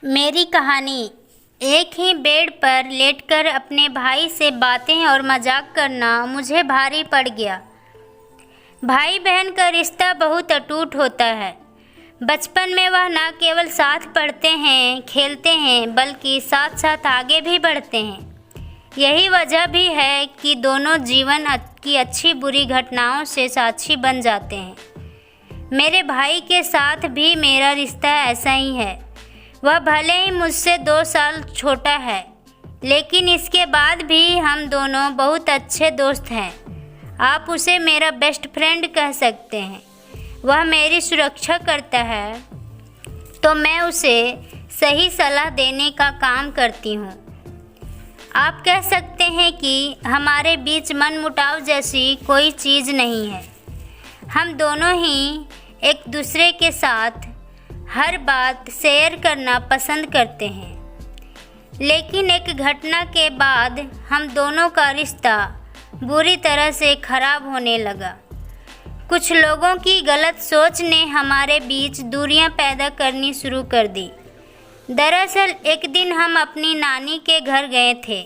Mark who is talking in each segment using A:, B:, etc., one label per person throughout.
A: मेरी कहानी। एक ही बेड पर लेटकर अपने भाई से बातें और मजाक करना मुझे भारी पड़ गया। भाई बहन का रिश्ता बहुत अटूट होता है। बचपन में वह न केवल साथ पढ़ते हैं, खेलते हैं, बल्कि साथ साथ आगे भी बढ़ते हैं। यही वजह भी है कि दोनों जीवन की अच्छी बुरी घटनाओं से साक्षी बन जाते हैं। मेरे भाई के साथ भी मेरा रिश्ता ऐसा ही है। वह भले ही मुझसे 2 साल छोटा है, लेकिन इसके बाद भी हम दोनों बहुत अच्छे दोस्त हैं। आप उसे मेरा बेस्ट फ्रेंड कह सकते हैं। वह मेरी सुरक्षा करता है, तो मैं उसे सही सलाह देने का काम करती हूँ। आप कह सकते हैं कि हमारे बीच मनमुटाव जैसी कोई चीज़ नहीं है। हम दोनों ही एक दूसरे के साथ हर बात शेयर करना पसंद करते हैं, लेकिन एक घटना के बाद हम दोनों का रिश्ता बुरी तरह से खराब होने लगा। कुछ लोगों की गलत सोच ने हमारे बीच दूरियां पैदा करनी शुरू कर दी। दरअसल एक दिन हम अपनी नानी के घर गए थे,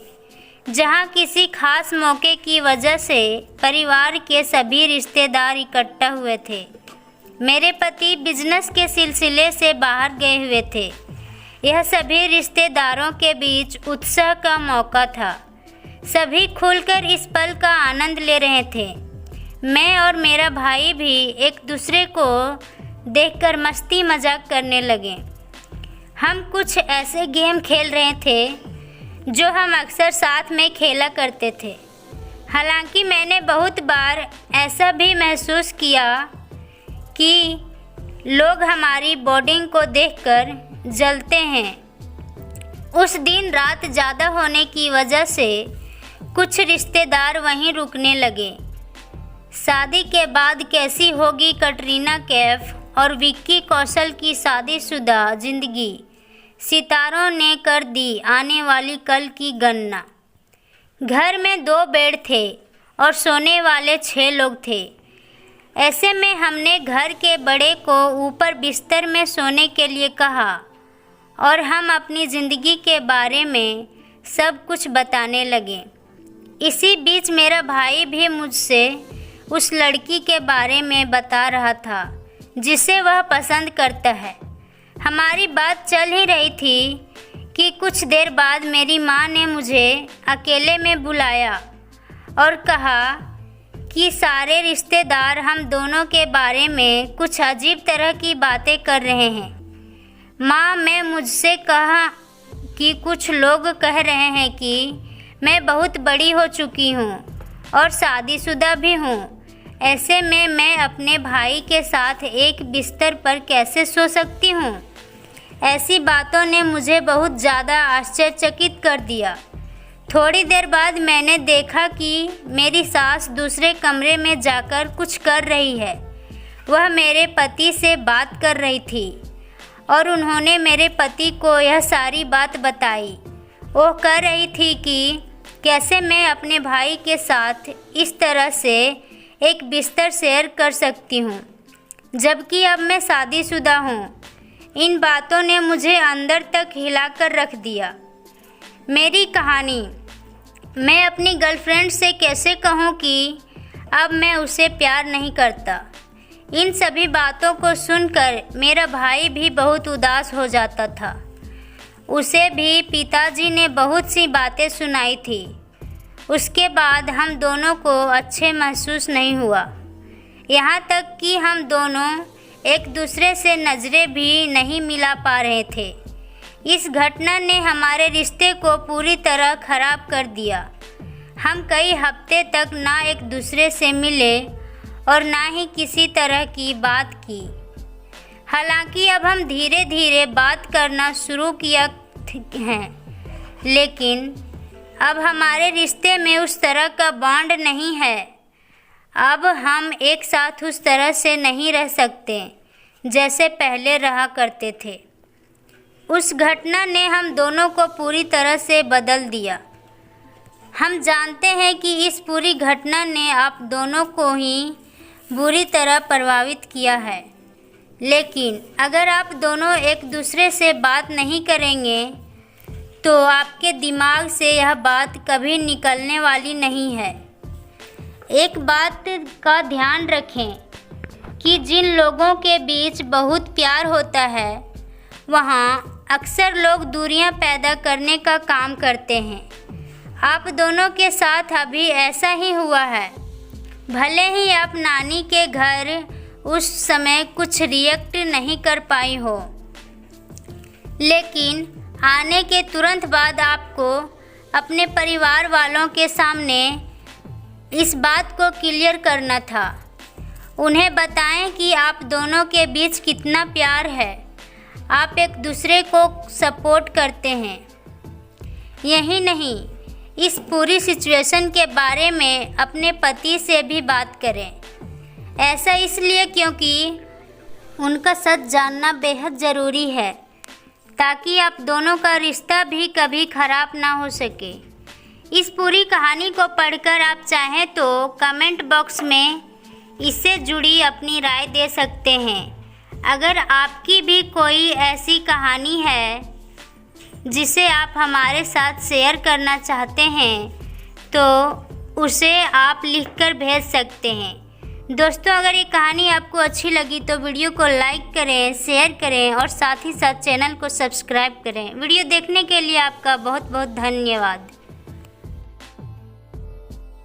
A: जहां किसी खास मौके की वजह से परिवार के सभी रिश्तेदार इकट्ठा हुए थे। मेरे पति बिजनेस के सिलसिले से बाहर गए हुए थे। यह सभी रिश्तेदारों के बीच उत्साह का मौका था। सभी खुलकर इस पल का आनंद ले रहे थे। मैं और मेरा भाई भी एक दूसरे को देखकर मस्ती मजाक करने लगे। हम कुछ ऐसे गेम खेल रहे थे जो हम अक्सर साथ में खेला करते थे। हालांकि मैंने बहुत बार ऐसा भी महसूस किया कि लोग हमारी बॉन्डिंग को देखकर जलते हैं। उस दिन रात ज़्यादा होने की वजह से कुछ रिश्तेदार वहीं रुकने लगे। शादी के बाद कैसी होगी कटरीना कैफ और विक्की कौशल की शादीशुदा जिंदगी, सितारों ने कर दी आने वाली कल की गणना। घर में 2 बेड थे और सोने वाले 6 लोग थे। ऐसे में हमने घर के बड़े को ऊपर बिस्तर में सोने के लिए कहा और हम अपनी ज़िंदगी के बारे में सब कुछ बताने लगे। इसी बीच मेरा भाई भी मुझसे उस लड़की के बारे में बता रहा था जिसे वह पसंद करता है। हमारी बात चल ही रही थी कि कुछ देर बाद मेरी माँ ने मुझे अकेले में बुलाया और कहा कि सारे रिश्तेदार हम दोनों के बारे में कुछ अजीब तरह की बातें कर रहे हैं। माँ मैं मुझसे कहा कि कुछ लोग कह रहे हैं कि मैं बहुत बड़ी हो चुकी हूँ और शादीशुदा भी हूँ। ऐसे में मैं अपने भाई के साथ एक बिस्तर पर कैसे सो सकती हूँ। ऐसी बातों ने मुझे बहुत ज़्यादा आश्चर्यचकित कर दिया। थोड़ी देर बाद मैंने देखा कि मेरी सास दूसरे कमरे में जाकर कुछ कर रही है। वह मेरे पति से बात कर रही थी और उन्होंने मेरे पति को यह सारी बात बताई। वो कह रही थी कि कैसे मैं अपने भाई के साथ इस तरह से एक बिस्तर शेयर कर सकती हूँ, जबकि अब मैं शादीशुदा हूँ। इन बातों ने मुझे अंदर तक हिलाकर रख दिया। मेरी कहानी। मैं अपनी गर्लफ्रेंड से कैसे कहूँ कि अब मैं उसे प्यार नहीं करता। इन सभी बातों को सुनकर मेरा भाई भी बहुत उदास हो जाता था। उसे भी पिताजी ने बहुत सी बातें सुनाई थी। उसके बाद हम दोनों को अच्छे महसूस नहीं हुआ। यहाँ तक कि हम दोनों एक दूसरे से नज़रें भी नहीं मिला पा रहे थे। इस घटना ने हमारे रिश्ते को पूरी तरह खराब कर दिया। हम कई हफ्ते तक ना एक दूसरे से मिले और ना ही किसी तरह की बात की। हालांकि अब हम धीरे धीरे बात करना शुरू किया हैं, लेकिन अब हमारे रिश्ते में उस तरह का बॉन्ड नहीं है। अब हम एक साथ उस तरह से नहीं रह सकते जैसे पहले रहा करते थे। उस घटना ने हम दोनों को पूरी तरह से बदल दिया। हम जानते हैं कि इस पूरी घटना ने आप दोनों को ही बुरी तरह प्रभावित किया है। लेकिन अगर आप दोनों एक दूसरे से बात नहीं करेंगे तो आपके दिमाग से यह बात कभी निकलने वाली नहीं है। एक बात का ध्यान रखें कि जिन लोगों के बीच बहुत प्यार होता है वहाँ अक्सर लोग दूरियां पैदा करने का काम करते हैं। आप दोनों के साथ अभी ऐसा ही हुआ है। भले ही आप नानी के घर उस समय कुछ रिएक्ट नहीं कर पाई हो, लेकिन आने के तुरंत बाद आपको अपने परिवार वालों के सामने इस बात को क्लियर करना था। उन्हें बताएं कि आप दोनों के बीच कितना प्यार है, आप एक दूसरे को सपोर्ट करते हैं। यही नहीं, इस पूरी सिचुएशन के बारे में अपने पति से भी बात करें। ऐसा इसलिए क्योंकि उनका सच जानना बेहद ज़रूरी है, ताकि आप दोनों का रिश्ता भी कभी ख़राब ना हो सके। इस पूरी कहानी को पढ़कर आप चाहें तो कमेंट बॉक्स में इससे जुड़ी अपनी राय दे सकते हैं। अगर आपकी भी कोई ऐसी कहानी है जिसे आप हमारे साथ शेयर करना चाहते हैं तो उसे आप लिखकर भेज सकते हैं। दोस्तों, अगर ये कहानी आपको अच्छी लगी तो वीडियो को लाइक करें, शेयर करें और साथ ही साथ चैनल को सब्सक्राइब करें। वीडियो देखने के लिए आपका बहुत बहुत धन्यवाद।